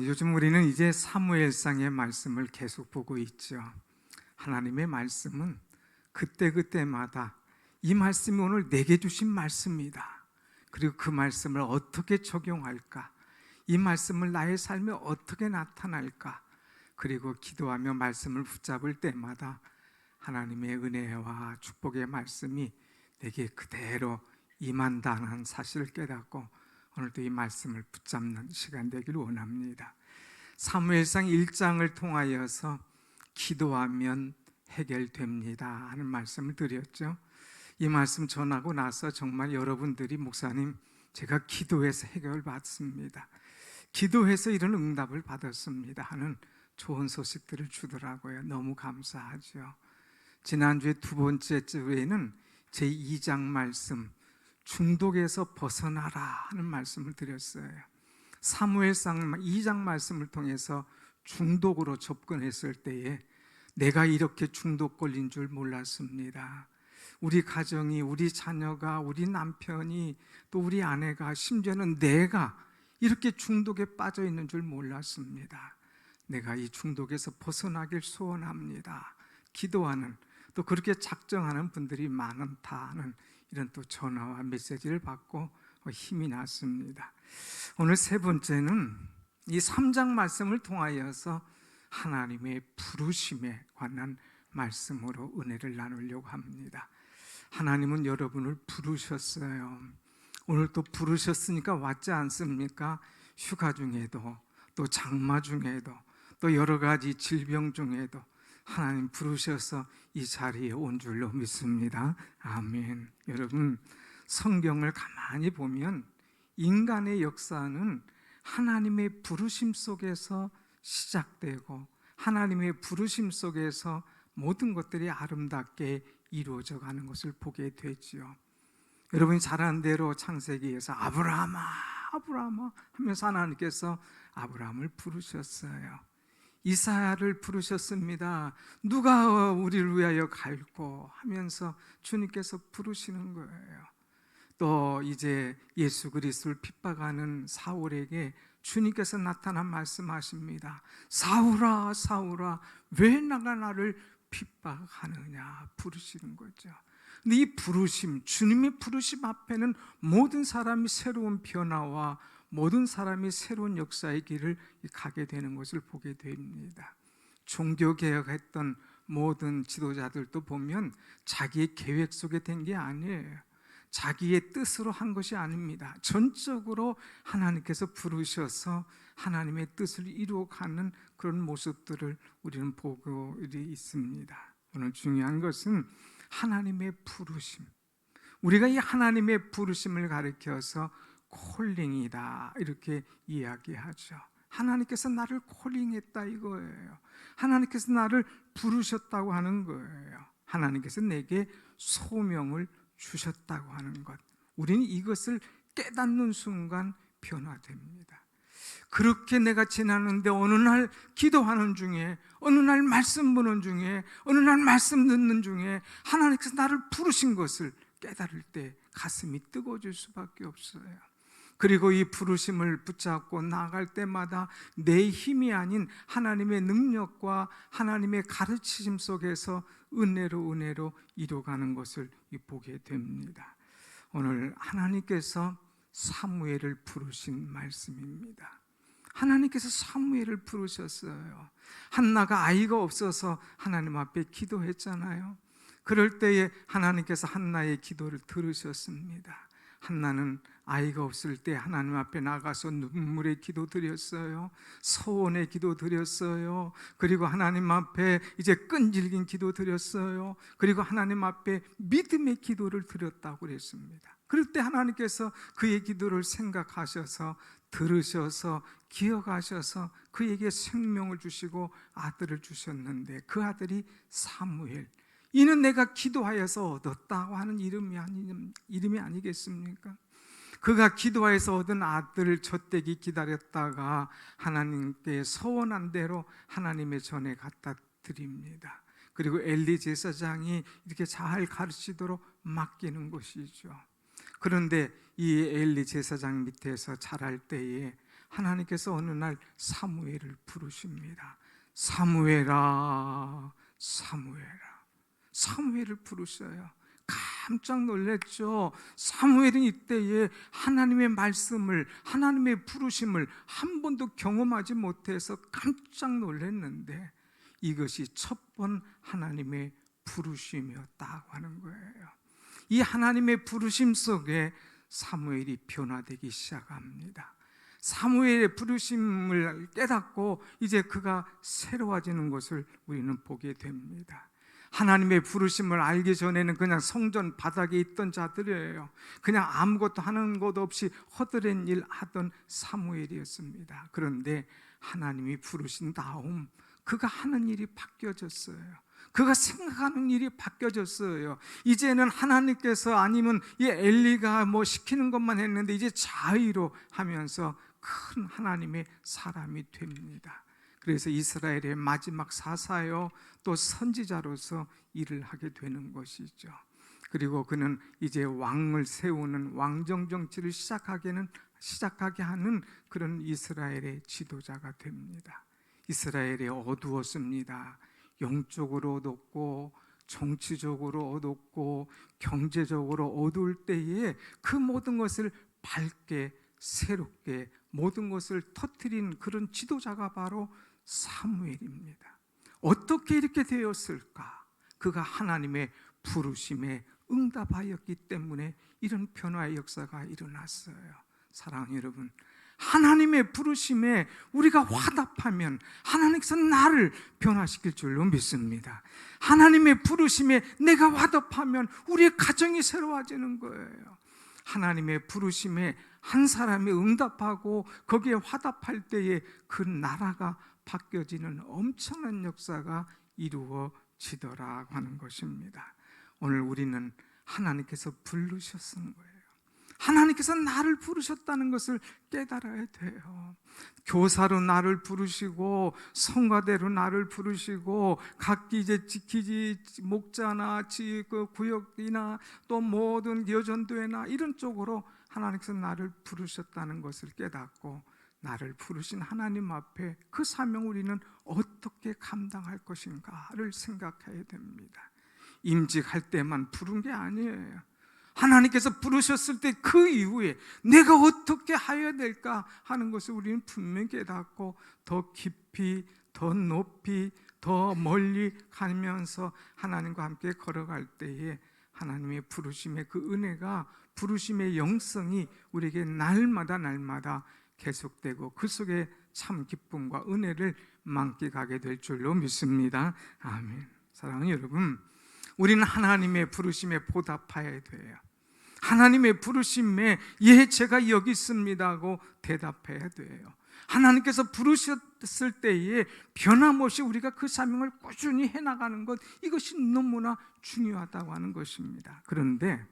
요즘 우리는 이제 사무엘상의 말씀을 계속 보고 있죠. 하나님의 말씀은 그때그때마다 이 말씀이 오늘 내게 주신 말씀이다, 그리고 그 말씀을 어떻게 적용할까, 이 말씀을 나의 삶에 어떻게 나타날까, 그리고 기도하며 말씀을 붙잡을 때마다 하나님의 은혜와 축복의 말씀이 내게 그대로 임한다는 사실을 깨닫고 오늘도 이 말씀을 붙잡는 시간 되기를 원합니다. 사무엘상 1장을 통하여서 기도하면 해결됩니다 하는 말씀을 드렸죠. 이 말씀 전하고 나서 정말 여러분들이 목사님, 제가 기도해서 해결받습니다, 기도해서 이런 응답을 받았습니다 하는 좋은 소식들을 주더라고요. 너무 감사하죠. 지난주에 두 번째 주에는 제2장 말씀, 중독에서 벗어나라 하는 말씀을 드렸어요. 사무엘상 2장 말씀을 통해서 중독으로 접근했을 때에 내가 이렇게 중독 걸린 줄 몰랐습니다. 우리 가정이, 우리 자녀가, 우리 남편이, 또 우리 아내가, 심지어는 내가 이렇게 중독에 빠져 있는 줄 몰랐습니다. 내가 이 중독에서 벗어나길 소원합니다, 기도하는, 또 그렇게 작정하는 분들이 많다는 이런 또 전화와 메시지를 받고 힘이 났습니다. 오늘 세 번째는 이 3장 말씀을 통하여서 하나님의 부르심에 관한 말씀으로 은혜를 나누려고 합니다. 하나님은 여러분을 부르셨어요. 오늘 또 부르셨으니까 왔지 않습니까? 휴가 중에도, 또 장마 중에도, 또 여러 가지 질병 중에도 하나님 부르셔서 이 자리에 온 줄로 믿습니다. 아멘. 여러분, 성경을 가만히 보면 인간의 역사는 하나님의 부르심 속에서 시작되고 하나님의 부르심 속에서 모든 것들이 아름답게 이루어져 가는 것을 보게 되지요. 여러분이 잘 아는 대로 창세기에서 아브라함아 아브라함아 하면서 하나님께서 아브라함을 부르셨어요. 이사야를 부르셨습니다. 누가 우리를 위하여 갈고 하면서 주님께서 부르시는 거예요. 또 이제 예수 그리스도를 핍박하는 사울에게 주님께서 나타나 말씀하십니다. 사울아 사울아 왜 내가 나를 핍박하느냐 부르시는 거죠. 근데 이 부르심, 주님의 부르심 앞에는 모든 사람이 새로운 변화와 모든 사람이 새로운 역사의 길을 가게 되는 것을 보게 됩니다. 종교개혁했던 모든 지도자들도 보면 자기의 계획 속에 된 게 아니에요. 자기의 뜻으로 한 것이 아닙니다. 전적으로 하나님께서 부르셔서 하나님의 뜻을 이루어가는 그런 모습들을 우리는 보고 있습니다. 오늘 중요한 것은 하나님의 부르심, 우리가 이 하나님의 부르심을 가리켜서 콜링이다 이렇게 이야기하죠. 하나님께서 나를 콜링했다 이거예요. 하나님께서 나를 부르셨다고 하는 거예요. 하나님께서 내게 소명을 주셨다고 하는 것, 우리는 이것을 깨닫는 순간 변화됩니다. 그렇게 내가 지나는데 어느 날 기도하는 중에, 어느 날 말씀 보는 중에, 어느 날 말씀 듣는 중에 하나님께서 나를 부르신 것을 깨달을 때 가슴이 뜨거워질 수밖에 없어요. 그리고 이 부르심을 붙잡고 나아갈 때마다 내 힘이 아닌 하나님의 능력과 하나님의 가르치심 속에서 은혜로 이루어가는 것을 보게 됩니다. 오늘 하나님께서 사무엘을 부르신 말씀입니다. 하나님께서 사무엘을 부르셨어요. 한나가 아이가 없어서 하나님 앞에 기도했잖아요. 그럴 때에 하나님께서 한나의 기도를 들으셨습니다. 한나는 아이가 없을 때 하나님 앞에 나가서 눈물의 기도 드렸어요. 소원의 기도 드렸어요. 그리고 하나님 앞에 이제 끈질긴 기도 드렸어요. 그리고 하나님 앞에 믿음의 기도를 드렸다고 그랬습니다. 그럴 때 하나님께서 그의 기도를 생각하셔서 들으셔서 기억하셔서 그에게 생명을 주시고 아들을 주셨는데, 그 아들이 사무엘, 이는 내가 기도하여서 얻었다고 하는 이름이 아니겠습니까? 그가 기도하여서 얻은 아들을 젖되기 기다렸다가 하나님께 서원한 대로 하나님의 전에 갖다 드립니다. 그리고 엘리 제사장이 이렇게 잘 가르치도록 맡기는 것이죠. 그런데 이 엘리 제사장 밑에서 자랄 때에 하나님께서 어느 날 사무엘을 부르십니다. 사무엘아, 사무엘아. 사무엘을 부르셔요. 깜짝 놀랐죠. 사무엘은 이때에 하나님의 말씀을, 하나님의 부르심을 한 번도 경험하지 못해서 깜짝 놀랐는데 이것이 첫 번 하나님의 부르심이었다고 하는 거예요. 이 하나님의 부르심 속에 사무엘이 변화되기 시작합니다. 사무엘의 부르심을 깨닫고 이제 그가 새로워지는 것을 우리는 보게 됩니다. 하나님의 부르심을 알기 전에는 그냥 성전 바닥에 있던 자들이에요. 그냥 아무것도 하는 것 없이 허드렛 일 하던 사무엘이었습니다. 그런데 하나님이 부르신 다음 그가 하는 일이 바뀌어졌어요. 그가 생각하는 일이 바뀌어졌어요. 이제는 하나님께서 아니면 이 엘리가 뭐 시키는 것만 했는데 이제 자의로 하면서 큰 하나님의 사람이 됩니다. 그래서 이스라엘의 마지막 사사요 또 선지자로서 일을 하게 되는 것이죠. 그리고 그는 이제 왕을 세우는 왕정 정치를 시작하게 하는 그런 이스라엘의 지도자가 됩니다. 이스라엘이 어두웠습니다. 영적으로 어둡고 정치적으로 어둡고 경제적으로 어두울 때에 그 모든 것을 밝게 새롭게 모든 것을 터뜨린 그런 지도자가 바로 사무엘입니다. 어떻게 이렇게 되었을까? 그가 하나님의 부르심에 응답하였기 때문에 이런 변화의 역사가 일어났어요. 사랑하는 여러분, 하나님의 부르심에 우리가 화답하면 하나님께서 나를 변화시킬 줄로 믿습니다. 하나님의 부르심에 내가 화답하면 우리의 가정이 새로워지는 거예요. 하나님의 부르심에 한 사람이 응답하고 거기에 화답할 때에 그 나라가 바뀌어지는 엄청난 역사가 이루어지더라고 하는 것입니다. 오늘 우리는 하나님께서 부르셨는 거예요. 하나님께서 나를 부르셨다는 것을 깨달아야 돼요. 교사로 나를 부르시고 성가대로 나를 부르시고 각기 이제 지키지 목자나 그 구역이나 또 모든 여전도회나 이런 쪽으로 하나님께서 나를 부르셨다는 것을 깨닫고 나를 부르신 하나님 앞에 그 사명 우리는 어떻게 감당할 것인가를 생각해야 됩니다. 임직할 때만 부른 게 아니에요. 하나님께서 부르셨을 때 그 이후에 내가 어떻게 하여야 될까 하는 것을 우리는 분명히 깨닫고 더 깊이, 더 높이, 더 멀리 가면서 하나님과 함께 걸어갈 때에 하나님의 부르심의 그 은혜가, 부르심의 영성이 우리에게 날마다 계속되고 그 속에 참 기쁨과 은혜를 만끽하게 될 줄로 믿습니다. 아멘. 사랑하는 여러분, 우리는 하나님의 부르심에 보답해야 돼요. 하나님의 부르심에 예 제가 여기 있습니다 하고 대답해야 돼요. 하나님께서 부르셨을 때에 변함없이 우리가 그 사명을 꾸준히 해나가는 것, 이것이 너무나 중요하다고 하는 것입니다. 그런데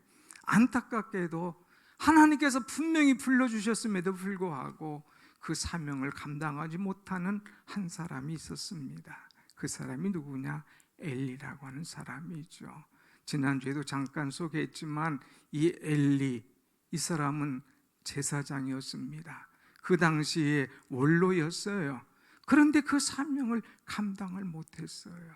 안타깝게도 하나님께서 분명히 불러주셨음에도 불구하고 그 사명을 감당하지 못하는 한 사람이 있었습니다. 그 사람이 누구냐? 엘리라고 하는 사람이죠. 지난주에도 잠깐 소개했지만 이 엘리, 이 사람은 제사장이었습니다. 그 당시에 원로였어요. 그런데 그 사명을 감당을 못했어요.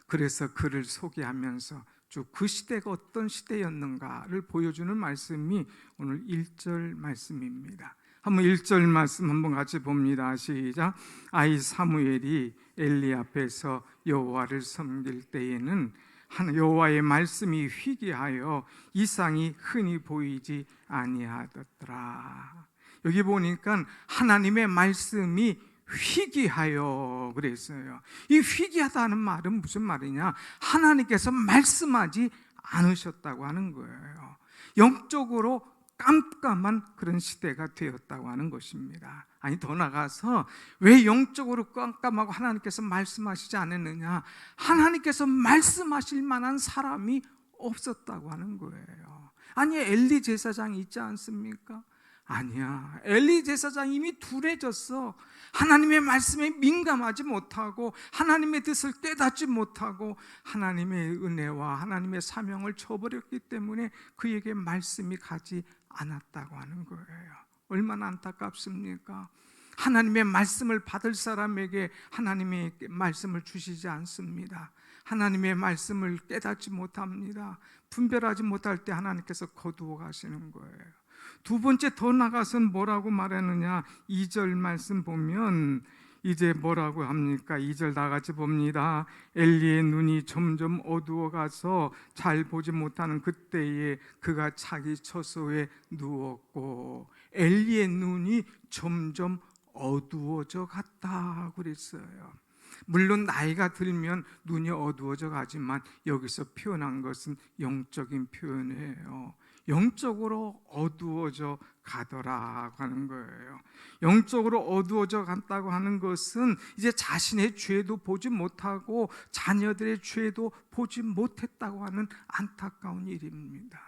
그래서 그를 소개하면서 쭉 그 시대가 어떤 시대였는가를 보여주는 말씀이 오늘 1절 말씀입니다. 한번 1절 말씀 한번 같이 봅니다. 시작. 아이 사무엘이 엘리 앞에서 여호와를 섬길 때에는 여호와의 말씀이 희귀하여 이상이 흔히 보이지 아니하더라. 여기 보니까 하나님의 말씀이 희귀하여 그랬어요. 이 희귀하다는 말은 무슨 말이냐? 하나님께서 말씀하지 않으셨다고 하는 거예요. 영적으로 깜깜한 그런 시대가 되었다고 하는 것입니다. 아니, 더 나가서 왜 영적으로 깜깜하고 하나님께서 말씀하시지 않았느냐? 하나님께서 말씀하실 만한 사람이 없었다고 하는 거예요. 아니, 엘리 제사장이 있지 않습니까? 아니야. 엘리 제사장이 이미 둔해졌어. 하나님의 말씀에 민감하지 못하고 하나님의 뜻을 깨닫지 못하고 하나님의 은혜와 하나님의 사명을 저버렸기 때문에 그에게 말씀이 가지 않았다고 하는 거예요. 얼마나 안타깝습니까? 하나님의 말씀을 받을 사람에게 하나님의 말씀을 주시지 않습니다. 하나님의 말씀을 깨닫지 못합니다. 분별하지 못할 때 하나님께서 거두어 가시는 거예요. 두 번째 더 나가서는 뭐라고 말하느냐, 2절 말씀 보면 이제 뭐라고 합니까? 2절 다 같이 봅니다. 엘리의 눈이 점점 어두워 가서 잘 보지 못하는 그때에 그가 자기 처소에 누웠고, 엘리의 눈이 점점 어두워져 갔다 그랬어요. 물론 나이가 들면 눈이 어두워져 가지만 여기서 표현한 것은 영적인 표현이에요. 영적으로 어두워져 가더라고 하는 거예요. 영적으로 어두워져 갔다고 하는 것은 이제 자신의 죄도 보지 못하고 자녀들의 죄도 보지 못했다고 하는 안타까운 일입니다.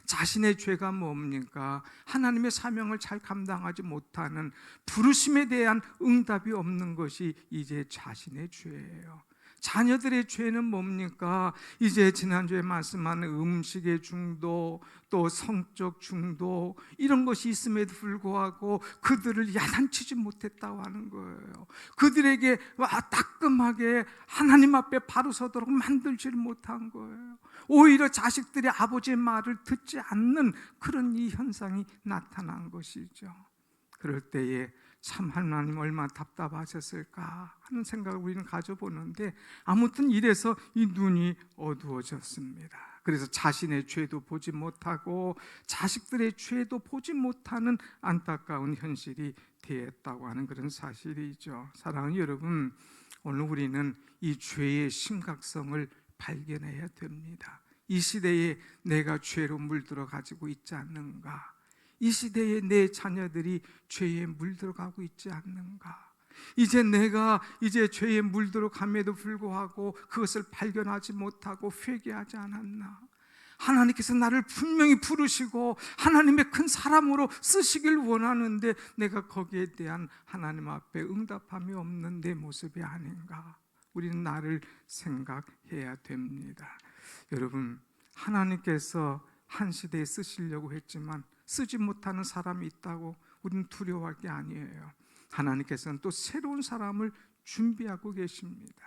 자신의 죄가 뭡니까? 하나님의 사명을 잘 감당하지 못하는, 부르심에 대한 응답이 없는 것이 이제 자신의 죄예요. 자녀들의 죄는 뭡니까? 이제 지난주에 말씀한 음식의 중독, 또 성적 중독, 이런 것이 있음에도 불구하고 그들을 야단치지 못했다고 하는 거예요. 그들에게 따끔하게 하나님 앞에 바로 서도록 만들지를 못한 거예요. 오히려 자식들이 아버지의 말을 듣지 않는 그런 이 현상이 나타난 것이죠. 그럴 때에 참 하나님 얼마나 답답하셨을까 하는 생각을 우리는 가져보는데, 아무튼 이래서 이 눈이 어두워졌습니다. 그래서 자신의 죄도 보지 못하고 자식들의 죄도 보지 못하는 안타까운 현실이 되었다고 하는 그런 사실이죠. 사랑하는 여러분, 오늘 우리는 이 죄의 심각성을 발견해야 됩니다. 이 시대에 내가 죄로 물들어 가지고 있지 않는가? 이 시대에 내 자녀들이 죄에 물들어가고 있지 않는가? 이제 내가 죄에 물들어감에도 불구하고 그것을 발견하지 못하고 회개하지 않았나? 하나님께서 나를 분명히 부르시고 하나님의 큰 사람으로 쓰시길 원하는데 내가 거기에 대한 하나님 앞에 응답함이 없는 내 모습이 아닌가? 우리는 나를 생각해야 됩니다. 여러분, 하나님께서 한 시대에 쓰시려고 했지만 쓰지 못하는 사람이 있다고 우리는 두려워할 게 아니에요. 하나님께서는 또 새로운 사람을 준비하고 계십니다.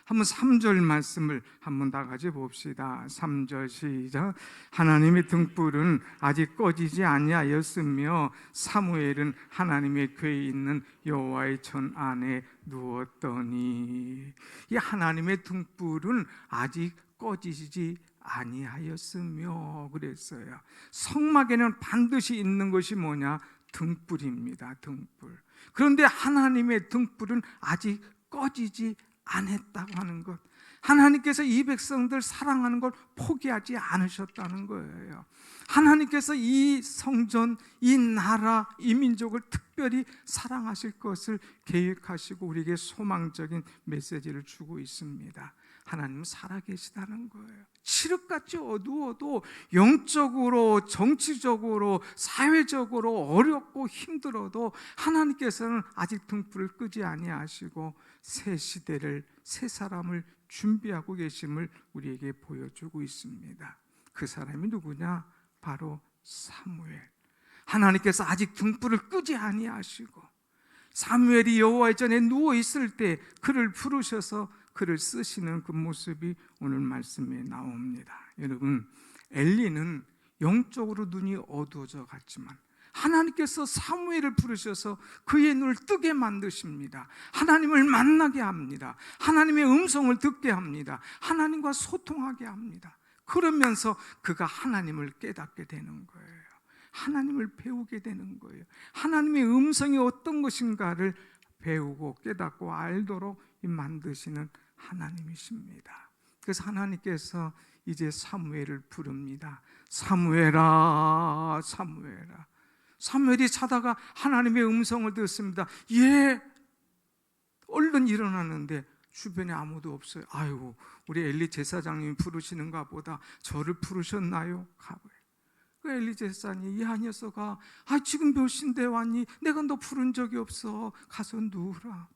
한번 3절 말씀을 한번 다 같이 봅시다. 3절 시작. 하나님의 등불은 아직 꺼지지 아니하였으며 사무엘은 하나님의 궤에 있는 여호와의 전 안에 누웠더니, 이 하나님의 등불은 아직 꺼지지 아니하였으며 그랬어요. 성막에는 반드시 있는 것이 뭐냐? 등불입니다. 등불. 그런데 하나님의 등불은 아직 꺼지지 않았다고 하는 것, 하나님께서 이 백성들 사랑하는 걸 포기하지 않으셨다는 거예요. 하나님께서 이 성전, 이 나라, 이 민족을 특별히 사랑하실 것을 계획하시고 우리에게 소망적인 메시지를 주고 있습니다. 하나님은 살아계시다는 거예요. 칠흑같이 어두워도 영적으로, 정치적으로, 사회적으로 어렵고 힘들어도 하나님께서는 아직 등불을 끄지 아니하시고 새 시대를, 새 사람을 준비하고 계심을 우리에게 보여주고 있습니다. 그 사람이 누구냐? 바로 사무엘. 하나님께서 아직 등불을 끄지 아니하시고 사무엘이 여호와의 전에 누워 있을 때 그를 부르셔서 그를 쓰시는 그 모습이 오늘 말씀에 나옵니다. 여러분, 엘리는 영적으로 눈이 어두워져 갔지만 하나님께서 사무엘을 부르셔서 그의 눈을 뜨게 만드십니다. 하나님을 만나게 합니다. 하나님의 음성을 듣게 합니다. 하나님과 소통하게 합니다. 그러면서 그가 하나님을 깨닫게 되는 거예요. 하나님을 배우게 되는 거예요. 하나님의 음성이 어떤 것인가를 배우고 깨닫고 알도록 만드시는 하나님이십니다. 그래서 하나님께서 이제 사무엘을 부릅니다. 사무엘아, 사무엘아. 사무엘이 자다가 하나님의 음성을 듣습니다. 예, 얼른 일어났는데 주변에 아무도 없어요. 아이고, 우리 엘리 제사장님이 부르시는가 보다 저를 부르셨나요? 가봐요. 그 엘리 제사장이 야 녀석아, 지금 몇 시인데 왔니? 내가 너 부른 적이 없어. 가서 누우라.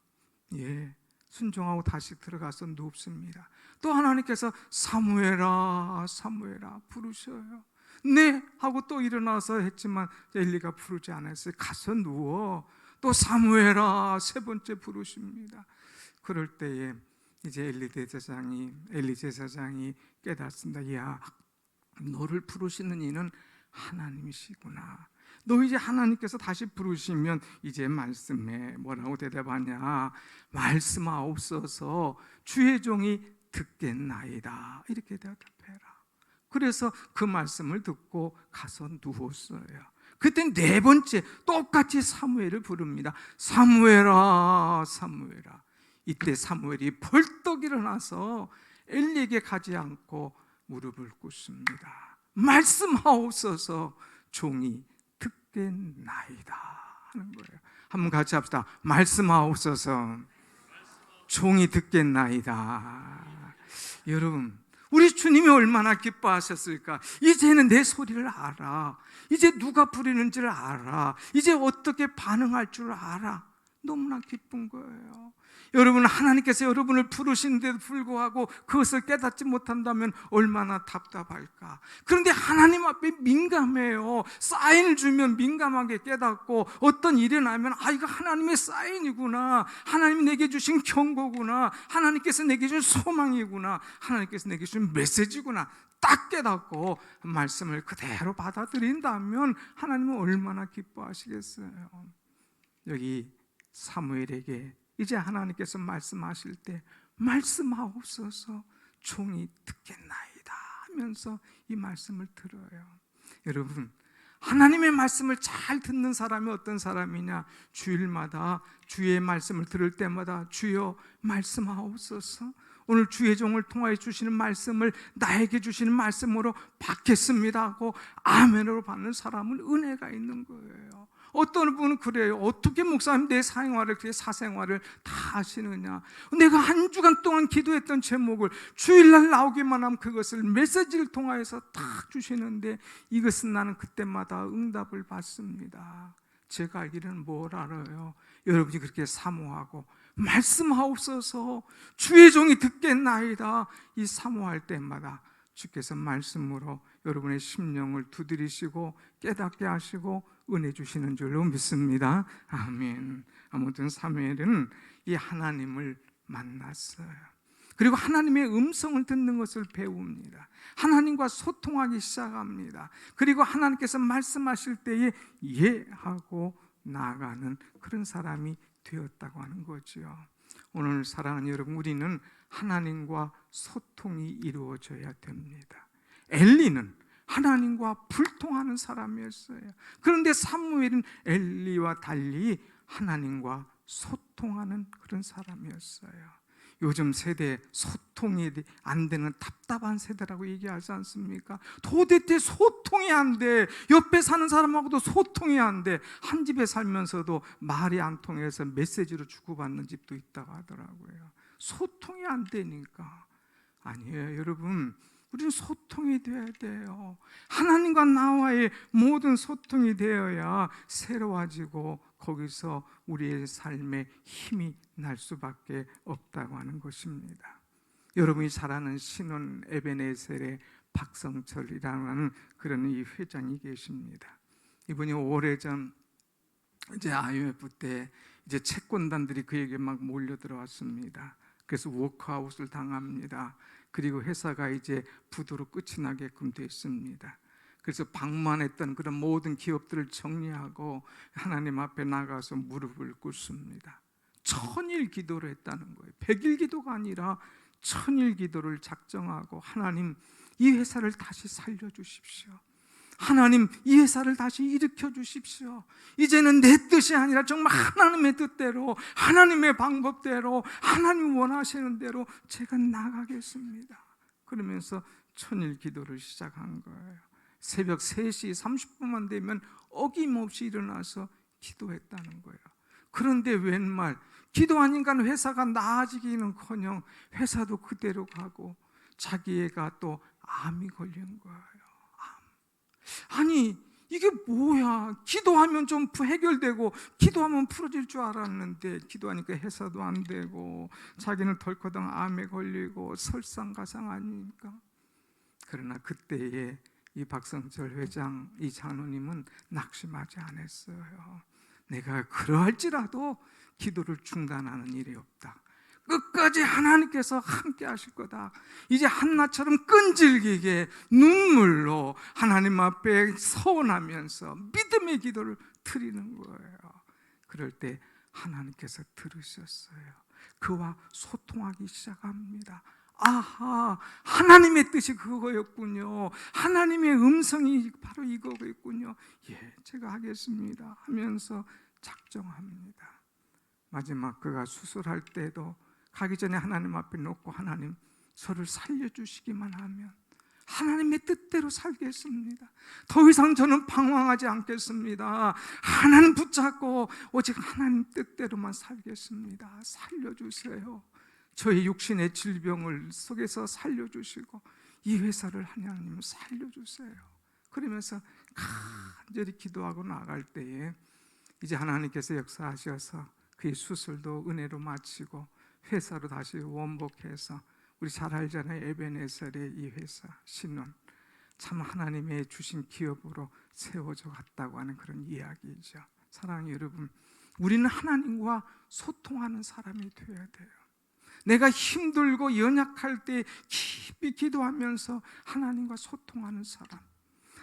예, 순종하고 다시 들어가서 눕습니다. 또 하나님께서 사무엘아 사무엘아 부르셔요. 네 하고 또 일어나서 했지만 엘리가 부르지 않았어요. 가서 누워. 또 사무엘아 세 번째 부르십니다. 그럴 때에 이제 엘리 제사장이 깨닫습니다. 야, 너를 부르시는 이는 하나님이시구나. 너 이제 하나님께서 다시 부르시면 이제 말씀에 뭐라고 대답하냐? 말씀하옵소서 주의 종이 듣겠나이다. 이렇게 대답해라. 그래서 그 말씀을 듣고 가서 누웠어요. 그때 네 번째 똑같이 사무엘을 부릅니다. 사무엘아 사무엘아. 이때 사무엘이 벌떡 일어나서 엘리에게 가지 않고 무릎을 꿇습니다. 말씀하옵소서 종이 듣겠나이다 하는 거예요. 한번 같이 합시다. 말씀하옵소서 종이 듣겠나이다. 여러분, 우리 주님이 얼마나 기뻐하셨을까? 이제는 내 소리를 알아. 이제 누가 부리는지를 알아. 이제 어떻게 반응할 줄 알아. 너무나 기쁜 거예요. 여러분, 하나님께서 여러분을 부르시는데도 불구하고 그것을 깨닫지 못한다면 얼마나 답답할까. 그런데 하나님 앞에 민감해요. 사인을 주면 민감하게 깨닫고, 어떤 일이 나면 이거 하나님의 사인이구나, 하나님이 내게 주신 경고구나, 하나님께서 내게 주신 소망이구나, 하나님께서 내게 주신 메시지구나 딱 깨닫고 말씀을 그대로 받아들인다면 하나님은 얼마나 기뻐하시겠어요. 여기 사무엘에게 이제 하나님께서 말씀하실 때 말씀하옵소서 종이 듣겠나이다 하면서 이 말씀을 들어요. 여러분, 하나님의 말씀을 잘 듣는 사람이 어떤 사람이냐? 주일마다 주의 말씀을 들을 때마다 주여 말씀하옵소서, 오늘 주의 종을 통하여 주시는 말씀을 나에게 주시는 말씀으로 받겠습니다 하고 아멘으로 받는 사람은 은혜가 있는 거예요. 어떤 분은 그래요. 어떻게 목사님 내 사생활을, 사생활을 다 하시느냐? 내가 한 주간 동안 기도했던 제목을 주일날 나오기만 하면 그것을 메시지를 통하여서 딱 주시는데, 이것은 나는 그때마다 응답을 받습니다. 제가 알기로는 뭘 알아요? 여러분이 그렇게 사모하고 말씀하옵소서 주의 종이 듣겠나이다, 이 사모할 때마다 주께서 말씀으로 여러분의 심령을 두드리시고 깨닫게 하시고 은혜 주시는 줄로 믿습니다. 아멘. 아무튼 사무엘은 이 하나님을 만났어요. 그리고 하나님의 음성을 듣는 것을 배웁니다. 하나님과 소통하기 시작합니다. 그리고 하나님께서 말씀하실 때에 예 하고 나아가는 그런 사람이 되었다고 하는 거죠. 오늘 사랑하는 여러분, 우리는 하나님과 소통이 이루어져야 됩니다. 엘리는 하나님과 불통하는 사람이었어요. 그런데 사무엘은 엘리와 달리 하나님과 소통하는 그런 사람이었어요. 요즘 세대 소통이 안 되는 답답한 세대라고 얘기하지 않습니까? 도대체 소통이 안 돼. 옆에 사는 사람하고도 소통이 안 돼. 한 집에 살면서도 말이 안 통해서 메시지로 주고받는 집도 있다고 하더라고요. 소통이 안 되니까. 아니에요, 여러분. 우리는 소통이 돼야 돼요. 하나님과 나와의 모든 소통이 되어야 새로워지고 거기서 우리의 삶에 힘이 날 수밖에 없다고 하는 것입니다. 여러분이 잘 아는 신혼 에베네셀의 박성철이라는 그런 이 회장이 계십니다. 이분이 오래전 이제 IMF 때 이제 채권단들이 그에게 막 몰려 들어왔습니다. 그래서 워크아웃을 당합니다. 그리고 회사가 이제 부도로 끝이 나게끔 됐습니다. 그래서 방만했던 그런 모든 기업들을 정리하고 하나님 앞에 나가서 무릎을 꿇습니다. 1000일 기도를 했다는 거예요. 100일 기도가 아니라 1000일 기도를 작정하고, 하나님 이 회사를 다시 살려주십시오. 하나님 이 회사를 다시 일으켜 주십시오. 이제는 내 뜻이 아니라 정말 하나님의 뜻대로, 하나님의 방법대로, 하나님 원하시는 대로 제가 나가겠습니다. 그러면서 1000일 기도를 시작한 거예요. 새벽 3시 30분만 되면 어김없이 일어나서 기도했다는 거예요. 그런데 웬말 기도하니까 회사가 나아지기는커녕 회사도 그대로 가고 자기 애가 또 암이 걸린 거예요. 아니 이게 뭐야? 기도하면 좀 해결되고 기도하면 풀어질 줄 알았는데 기도하니까 해사도 안 되고 자기는 덜커덩 암에 걸리고 설상가상 아닙니까? 그러나 그때에 이 박성철 회장, 이 장로님은 낙심하지 않았어요. 내가 그러할지라도 기도를 중단하는 일이 없다. 끝까지 하나님께서 함께 하실 거다. 이제 한나처럼 끈질기게 눈물로 하나님 앞에 서원하면서 믿음의 기도를 드리는 거예요. 그럴 때 하나님께서 들으셨어요. 그와 소통하기 시작합니다. 아하, 하나님의 뜻이 그거였군요. 하나님의 음성이 바로 이거였군요. 예, 제가 하겠습니다 하면서 작정합니다. 마지막 그가 수술할 때도 가기 전에 하나님 앞에 놓고 하나님 저를 살려주시기만 하면 하나님의 뜻대로 살겠습니다. 더 이상 저는 방황하지 않겠습니다. 하나님 붙잡고 오직 하나님 뜻대로만 살겠습니다. 살려주세요. 저의 육신의 질병을 속에서 살려주시고 이 회사를 하나님 살려주세요. 그러면서 간절히 기도하고 나갈 때에 이제 하나님께서 역사하셔서 그의 수술도 은혜로 마치고 회사로 다시 원복해서 우리 잘 알잖아요. 에베네셀의 이 회사 신원 참 하나님의 주신 기업으로 세워져 갔다고 하는 그런 이야기이죠. 사랑하는 여러분, 우리는 하나님과 소통하는 사람이 되어야 돼요. 내가 힘들고 연약할 때 깊이 기도하면서 하나님과 소통하는 사람.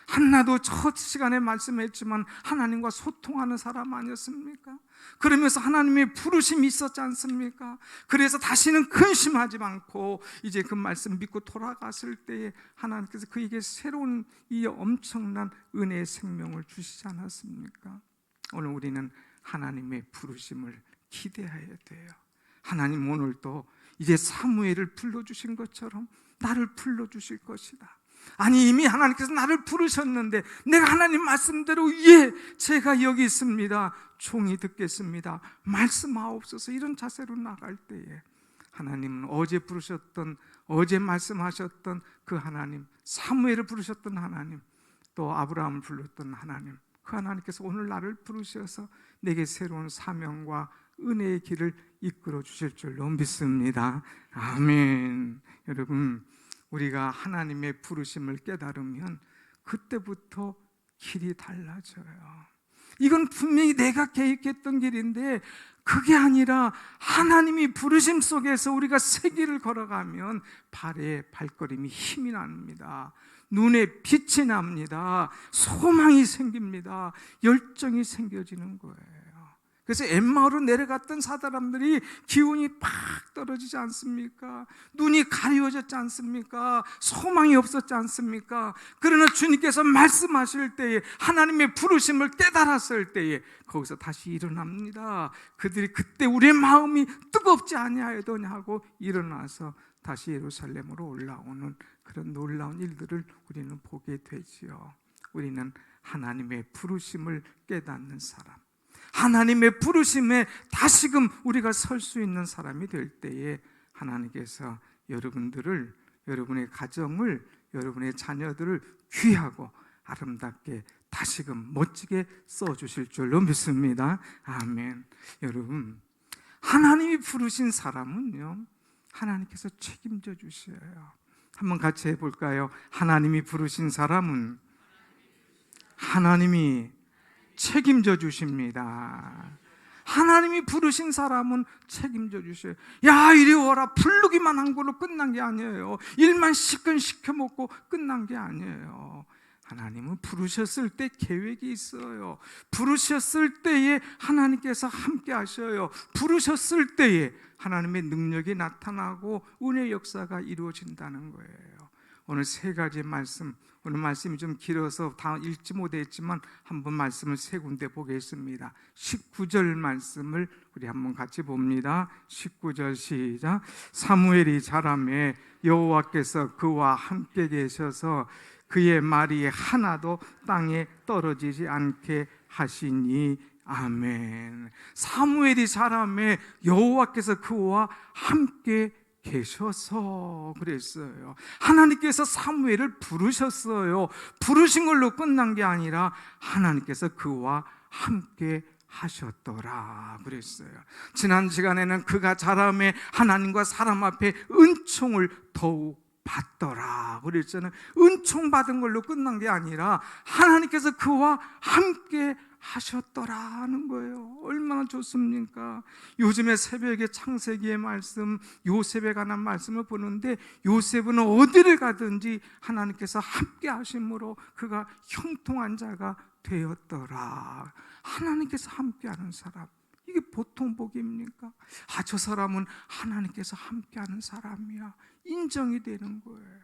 한나도 첫 시간에 말씀했지만 하나님과 소통하는 사람 아니었습니까? 그러면서 하나님의 부르심이 있었지 않습니까? 그래서 다시는 근심하지 않고 이제 그 말씀 믿고 돌아갔을 때에 하나님께서 그에게 새로운 이 엄청난 은혜의 생명을 주시지 않았습니까? 오늘 우리는 하나님의 부르심을 기대해야 돼요. 하나님 오늘도 이제 사무엘을 불러주신 것처럼 나를 불러주실 것이다. 아니 이미 하나님께서 나를 부르셨는데 내가 하나님 말씀대로 예 제가 여기 있습니다, 종이 듣겠습니다, 말씀하옵소서, 이런 자세로 나갈 때에 하나님은 어제 부르셨던, 어제 말씀하셨던 그 하나님, 사무엘을 부르셨던 하나님, 또 아브라함을 불렀던 하나님, 그 하나님께서 오늘 나를 부르셔서 내게 새로운 사명과 은혜의 길을 이끌어 주실 줄로 믿습니다. 아멘. 여러분, 우리가 하나님의 부르심을 깨달으면 그때부터 길이 달라져요. 이건 분명히 내가 계획했던 길인데 그게 아니라 하나님이 부르심 속에서 우리가 새 길을 걸어가면 발에 발걸음이 힘이 납니다. 눈에 빛이 납니다. 소망이 생깁니다. 열정이 생겨지는 거예요. 그래서 엠마오로 내려갔던 사람들이 기운이 팍 떨어지지 않습니까? 눈이 가려워졌지 않습니까? 소망이 없었지 않습니까? 그러나 주님께서 말씀하실 때에 하나님의 부르심을 깨달았을 때에 거기서 다시 일어납니다. 그들이 그때 우리의 마음이 뜨겁지 아니하였더냐 하고 일어나서 다시 예루살렘으로 올라오는 그런 놀라운 일들을 우리는 보게 되지요. 우리는 하나님의 부르심을 깨닫는 사람, 하나님의 부르심에 다시금 우리가 설 수 있는 사람이 될 때에 하나님께서 여러분들을, 여러분의 가정을, 여러분의 자녀들을 귀하고 아름답게 다시금 멋지게 써주실 줄로 믿습니다. 아멘. 여러분, 하나님이 부르신 사람은요, 하나님께서 책임져 주셔요. 한번 같이 해볼까요? 하나님이 부르신 사람은 하나님이 책임져 주십니다. 하나님이 부르신 사람은 책임져 주셔요. 야, 이리 와라, 부르기만 한 걸로 끝난 게 아니에요. 일만 시켜 먹고 끝난 게 아니에요. 하나님은 부르셨을 때 계획이 있어요. 부르셨을 때에 하나님께서 함께 하셔요. 부르셨을 때에 하나님의 능력이 나타나고 은혜의 역사가 이루어진다는 거예요. 오늘 세 가지 말씀, 오늘 말씀이 좀 길어서 다 읽지 못했지만 한번 말씀을 세 군데 보겠습니다. 19절 말씀을 우리 한번 같이 봅니다. 19절 시작. 사무엘이 자라매 여호와께서 그와 함께 계셔서 그의 말이 하나도 땅에 떨어지지 않게 하시니 아멘. 사무엘이 자라매 여호와께서 그와 함께 계셔서 그랬어요. 하나님께서 사무엘을 부르셨어요. 부르신 걸로 끝난 게 아니라 하나님께서 그와 함께 하셨더라 그랬어요. 지난 시간에는 그가 자라매 하나님과 사람 앞에 은총을 더욱 받더라 그랬잖아요. 은총 받은 걸로 끝난 게 아니라 하나님께서 그와 함께 하셨더라는 거예요. 얼마나 좋습니까? 요즘에 새벽에 창세기의 말씀, 요셉에 관한 말씀을 보는데 요셉은 어디를 가든지 하나님께서 함께 하심으로 그가 형통한 자가 되었더라. 하나님께서 함께하는 사람, 이게 보통 복입니까? 저 사람은 하나님께서 함께하는 사람이야, 인정이 되는 거예요.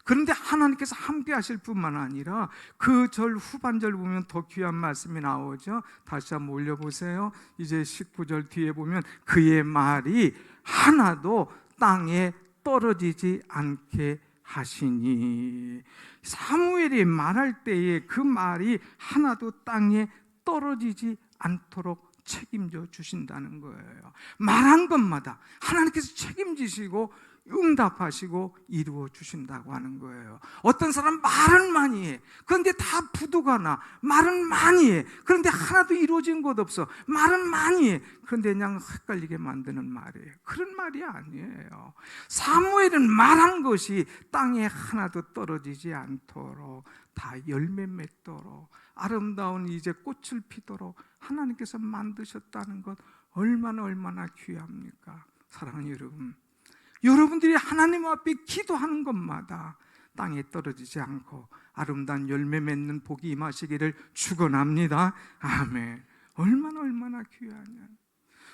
그런데 하나님께서 함께 하실 뿐만 아니라 그 절 후반절 보면 더 귀한 말씀이 나오죠. 다시 한번 올려보세요. 이제 19절 뒤에 보면 그의 말이 하나도 땅에 떨어지지 않게 하시니, 사무엘이 말할 때에 그 말이 하나도 땅에 떨어지지 않도록 책임져 주신다는 거예요. 말한 것마다 하나님께서 책임지시고 응답하시고 이루어 주신다고 하는 거예요. 어떤 사람 말은 많이 해, 그런데 다 부도가 나. 말은 많이 해, 그런데 하나도 이루어진 것 없어. 말은 많이 해, 그런데 그냥 헷갈리게 만드는 말이에요. 그런 말이 아니에요. 사무엘은 말한 것이 땅에 하나도 떨어지지 않도록 다 열매 맺도록 아름다운 이제 꽃을 피도록 하나님께서 만드셨다는 것, 얼마나 귀합니까? 사랑하는 여러분, 여러분들이 하나님 앞에 기도하는 것마다 땅에 떨어지지 않고 아름다운 열매 맺는 복이 임하시기를 축원합니다. 아멘. 얼마나 귀하냐.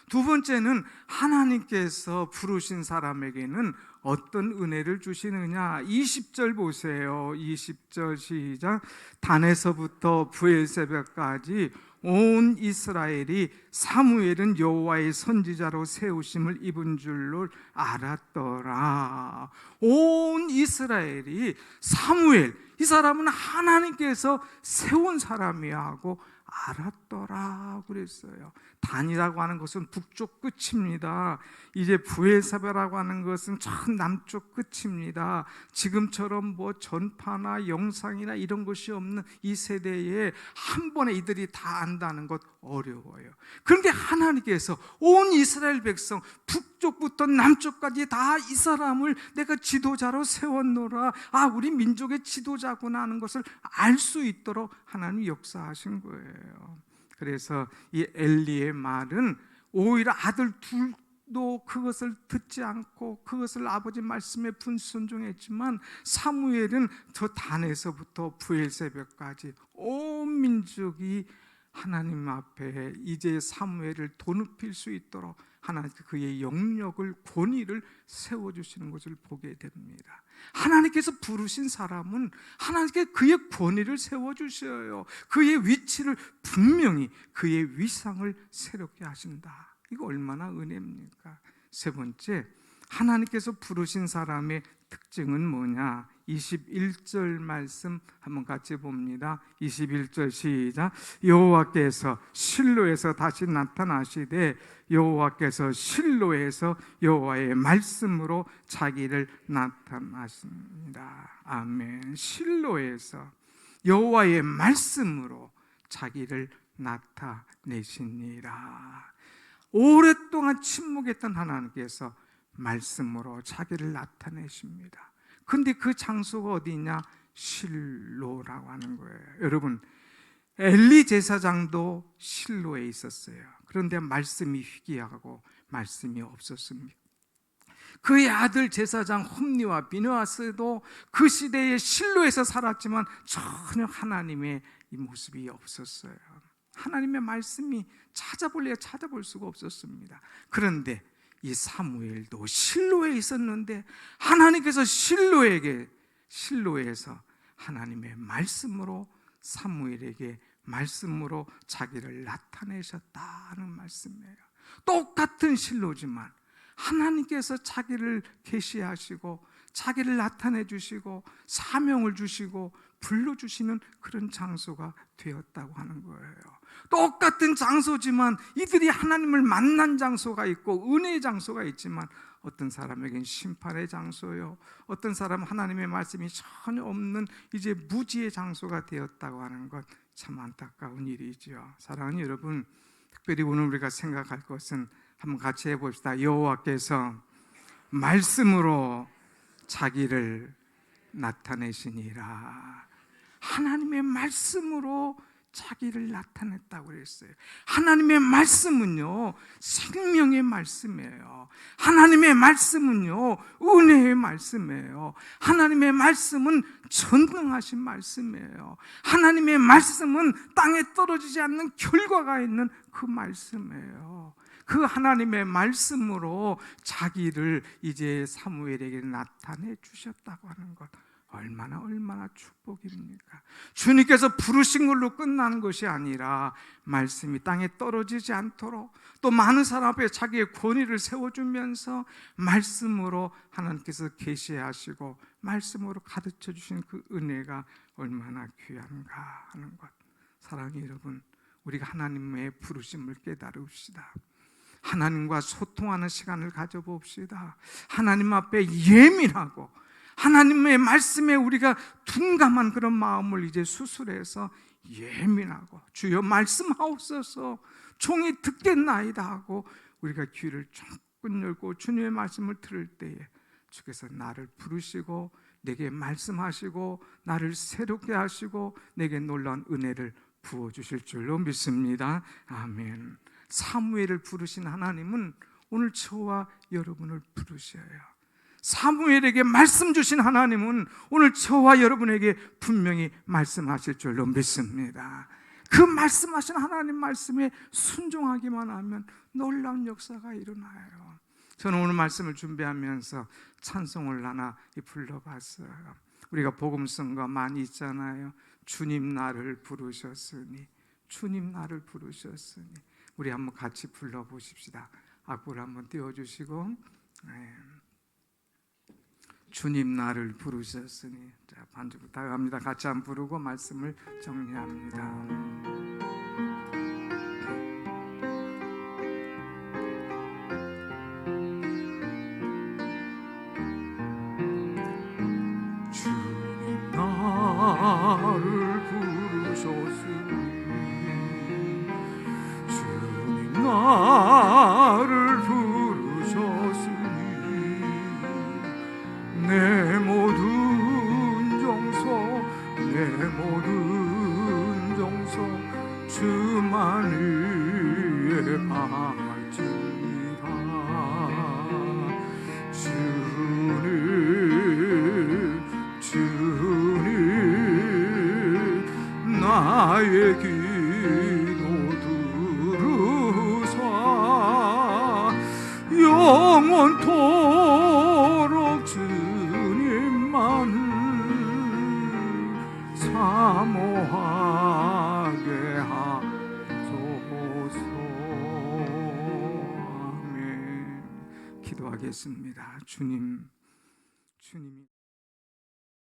두 번째는 하나님께서 부르신 사람에게는 어떤 은혜를 주시느냐. 20절 보세요. 20절 시작. 단에서부터 부엘세바까지 온 이스라엘이 사무엘은 여호와의 선지자로 세우심을 입은 줄로 알았더라. 온 이스라엘이 사무엘, 이 사람은 하나님께서 세운 사람이야 하고 알았더라 그랬어요. 단이라고 하는 것은 북쪽 끝입니다. 이제 부엘세바라고 하는 것은 저 남쪽 끝입니다. 지금처럼 뭐 전파나 영상이나 이런 것이 없는 이 세대에 한 번에 이들이 다 안다는 것 어려워요. 그런데 하나님께서 온 이스라엘 백성 북쪽부터 남쪽까지 다 이 사람을 내가 지도자로 세웠노라, 우리 민족의 지도자구나 하는 것을 알 수 있도록 하나님이 역사하신 거예요. 그래서 이 엘리의 말은 오히려 아들 둘도 그것을 듣지 않고 그것을 아버지 말씀에 분순종했지만, 사무엘은 저 단에서부터 부엘세바까지 온 민족이 하나님 앞에 이제 사무엘을 도눕힐 수 있도록 하나님께 그의 영역을, 권위를 세워주시는 것을 보게 됩니다. 하나님께서 부르신 사람은 하나님께 그의 권위를 세워주셔요. 그의 위치를 분명히, 그의 위상을 새롭게 하신다. 이거 얼마나 은혜입니까? 세 번째, 하나님께서 부르신 사람의 특징은 뭐냐? 21절 말씀 한번 같이 봅니다. 21절 시작. 여호와께서 실로에서 다시 나타나시되, 여호와께서 실로에서 여호와의 말씀으로 자기를 나타나십니다. 아멘. 실로에서 여호와의 말씀으로 자기를 나타내시니라. 오랫동안 침묵했던 하나님께서 말씀으로 자기를 나타내십니다. 근데 그 장소가 어디냐? 실로라고 하는 거예요. 여러분, 엘리 제사장도 실로에 있었어요. 그런데 말씀이 희귀하고 말씀이 없었습니다. 그의 아들 제사장 홈리와 비느하스도 그 시대에 실로에서 살았지만 전혀 하나님의 이 모습이 없었어요. 하나님의 말씀이 찾아볼 수가 없었습니다. 그런데 이 사무엘도 실로에 있었는데 하나님께서 실로에서 하나님의 말씀으로 사무엘에게 말씀으로 자기를 나타내셨다는 말씀이에요. 똑같은 실로지만 하나님께서 자기를 계시하시고 자기를 나타내 주시고 사명을 주시고 불러주시는 그런 장소가 되었다고 하는 거예요. 똑같은 장소지만 이들이 하나님을 만난 장소가 있고 은혜의 장소가 있지만 어떤 사람에겐 심판의 장소요, 어떤 사람은 하나님의 말씀이 전혀 없는 이제 무지의 장소가 되었다고 하는 것, 참 안타까운 일이죠. 사랑하는 여러분, 특별히 오늘 우리가 생각할 것은 한번 같이 해봅시다. 여호와께서 말씀으로 자기를 나타내시니라. 하나님의 말씀으로 자기를 나타냈다고 그랬어요. 하나님의 말씀은요, 생명의 말씀이에요. 하나님의 말씀은요, 은혜의 말씀이에요. 하나님의 말씀은 전능하신 말씀이에요. 하나님의 말씀은 땅에 떨어지지 않는 결과가 있는 그 말씀이에요. 그 하나님의 말씀으로 자기를 이제 사무엘에게 나타내 주셨다고 하는 것, 얼마나 축복입니까? 주님께서 부르신 걸로 끝나는 것이 아니라 말씀이 땅에 떨어지지 않도록 또 많은 사람 앞에 자기의 권위를 세워주면서 말씀으로 하나님께서 계시하시고 말씀으로 가르쳐 주신 그 은혜가 얼마나 귀한가 하는 것. 사랑하는 여러분, 우리가 하나님의 부르심을 깨달읍시다. 하나님과 소통하는 시간을 가져봅시다. 하나님 앞에 예민하고 하나님의 말씀에 우리가 둔감한 그런 마음을 이제 수술해서 예민하고 주여 말씀하옵소서, 종이 듣겠나이다 하고 우리가 귀를 쫑긋 열고 주님의 말씀을 들을 때에 주께서 나를 부르시고 내게 말씀하시고 나를 새롭게 하시고 내게 놀라운 은혜를 부어주실 줄로 믿습니다. 아멘. 사무엘을 부르신 하나님은 오늘 저와 여러분을 부르셔요. 사무엘에게 말씀 주신 하나님은 오늘 저와 여러분에게 분명히 말씀하실 줄로 믿습니다. 그 말씀하신 하나님 말씀에 순종하기만 하면 놀라운 역사가 일어나요. 저는 오늘 말씀을 준비하면서 찬송을 하나 불러봤어요. 우리가 복음성가 많이 있잖아요. 주님 나를 부르셨으니, 주님 나를 부르셨으니. 우리 한번 같이 불러보십시다. 악보를 한번 띄워주시고, 주님 나를 부르셨으니. 자, 반주 부탁합니다. 같이 한번 부르고 말씀을 정리합니다. 나를 부르셨으니, 주님 나를 부르셨으니, 내 모든 정서, 내 모든 정서 주만 위에 바치리라. 주님 나의 기도 들으사 영원토록 주님만을 사모하게 하소서. 아멘. 기도하겠습니다. 주님이